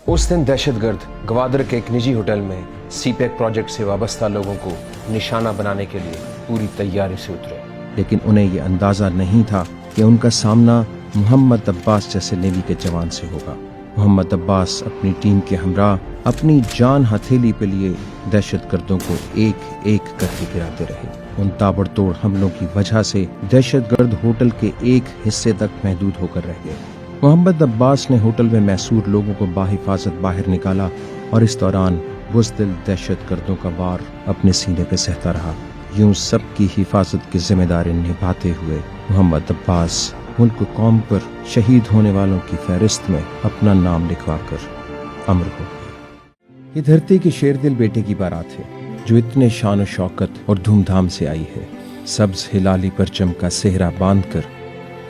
उस दिन दहशतगर्द ग्वादर के एक निजी होटल में सीपैक प्रोजेक्ट से वाबस्ता लोगों को निशाना बनाने के लिए पूरी तैयारी से उतरे, लेकिन उन्हें ये अंदाजा नहीं था कि उनका सामना मोहम्मद अब्बास जैसे नेवी के जवान से होगा। मोहम्मद अब्बास अपनी टीम के हमरा अपनी जान हथेली पे लिए दहशतगर्दों को एक एक करके गिराते रहे। उन ताबड़तोड़ हमलों की वजह से दहशतगर्द होटल के एक हिस्से तक महदूद होकर रह गए। मोहम्मद अब्बास ने होटल में मैसूर लोगों को बाहिफाजत बाहर निकाला और इस दौरान बुज़दिल दहशतगर्दों का वार अपने सीने पे सहता रहा। यूं सब की हिफाजत की जिम्मेदारी निभाते हुए मोहम्मद अब्बास मुल्क कौम पर शहीद होने वालों की फहरिस्त में अपना नाम लिखवाकर अमर हो गए। ये धरती की शेरदिल बेटे की बारात है जो इतने शान और शौकत और धूमधाम से आई है। सब्ज हिलाली परचम का सेहरा बांधकर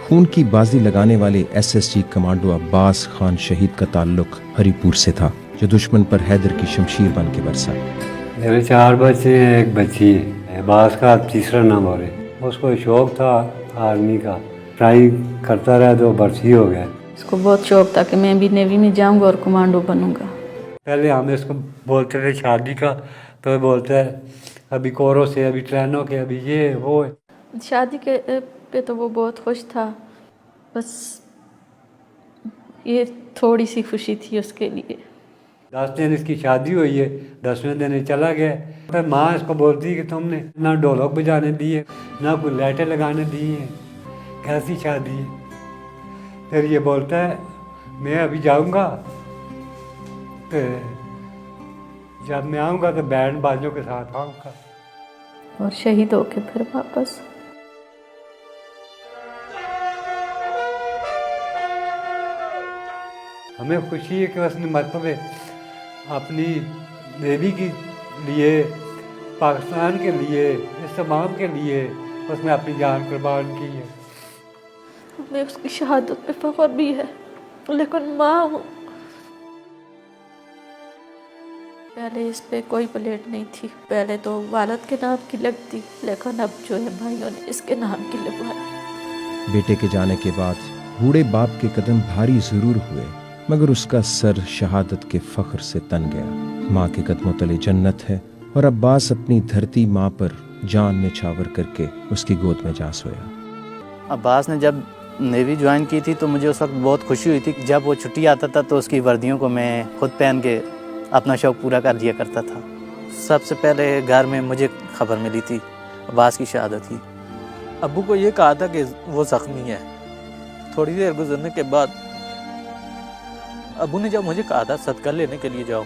खून की बाजी लगाने वाले SSG कमांडो अब्बास खान शहीद का ताल्लुक हरिपुर से था, जो दुश्मन पर हैदर की शमशीर बन के बरसा। मेरे 4 बच्चे हैं, एक बच्ची है। अब्बास का तीसरा नंबर है। उसको शौक था आर्मी का, ट्राई करता रहा तो भर्ती हो गया। इसको बहुत शौक था कि मैं भी नेवी में जाऊंगा और कमांडो बनूंगा। पहले हम इसको बोलते थे शादी का, तो बोलता है अभी कोरों से, अभी ट्रेनों के, अभी ये वो। शादी के पे तो वो बहुत खुश था, बस ये थोड़ी सी खुशी थी उसके लिए। 10 दिन इसकी शादी हुई है, 10वें दिन चला गया। फिर माँ इसको बोलती कि तुमने ना ढोलक बजाने दिए, ना कोई लाइटें लगाने दी हैं, कैसी शादी है। फिर ये बोलता है मैं अभी जाऊंगा, तो जब मैं आऊंगा तो बैंड बाजों के साथ आऊंगा। और शहीद होके फिर वापस। हमें खुशी है कि उसने मतलब अपनी नेवी के लिए, पाकिस्तान के लिए, इस तमाम के लिए उसने अपनी जान कुर्बान की है। हमें उसकी शहादत पे फख्र भी है, लेकिन माँ हूँ। पहले इस पे कोई प्लेट नहीं थी, पहले तो वालिद के नाम की लगती, लेकिन अब जो है भाइयों ने इसके नाम की लगवाई। बेटे के जाने के बाद बूढ़े बाप के कदम भारी जरूर हुए, मगर उसका सर शहादत के फख्र से तन गया। माँ के कदमों तले जन्नत है और अब्बास अपनी धरती माँ पर जान निछावर करके उसकी गोद में जा सोया। अब्बास ने जब नेवी ज्वाइन की थी तो मुझे उस वक्त बहुत खुशी हुई थी। जब वो छुट्टी आता था तो उसकी वर्दियों को मैं खुद पहन के अपना शौक़ पूरा कर दिया करता था। सबसे पहले घर में मुझे खबर मिली थी अब्बास की शहादत की। अब्बू को ये कहा था कि वो ज़ख्मी है। थोड़ी देर गुजरने के बाद अब्बू ने जब मुझे कहा था सदका लेने के लिए जाओ,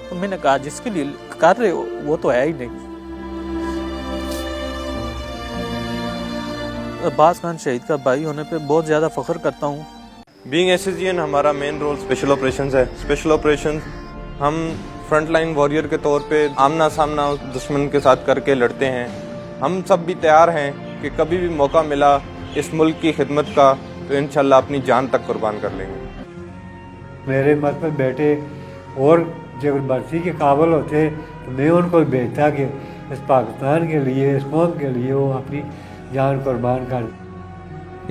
तो मैंने कहा जिसके लिए कर रहे हो वो तो है ही नहीं। अब्बास खान शहीद का भाई होने पे बहुत ज़्यादा फ़ख्र करता हूँ। बीइंग SSGN हमारा मेन रोल स्पेशल ऑपरेशंस है। स्पेशल ऑपरेशंस हम फ्रंट लाइन वॉरियर के तौर पे आमना सामना दुश्मन के साथ करके लड़ते हैं। हम सब भी तैयार हैं कि कभी भी मौका मिला इस मुल्क की खिदमत का तो इंशाल्लाह अपनी जान तक कुर्बान कर लेंगे। मेरे मतलब बेटे और जब भर्ती के काबिल होते तो मैं उनको भेजता कि इस पाकिस्तान के लिए, इस कौम के लिए वो अपनी जान कुर्बान कर।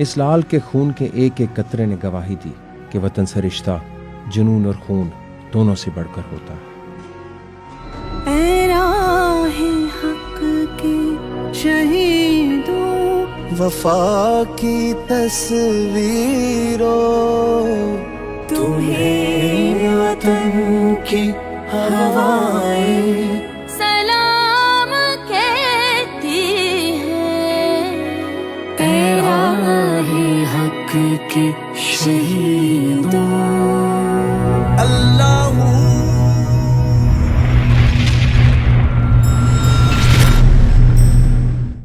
इस लाल के खून के एक एक कतरे ने गवाही दी कि वतन से रिश्ता जुनून और खून दोनों से बढ़कर होता है। ऐ राहे हक के शहीदों, वफा की तस्वीरों, तुम्हें वतन की हवाएं सलाम कहती है। ऐ राहे हक के शहीदों।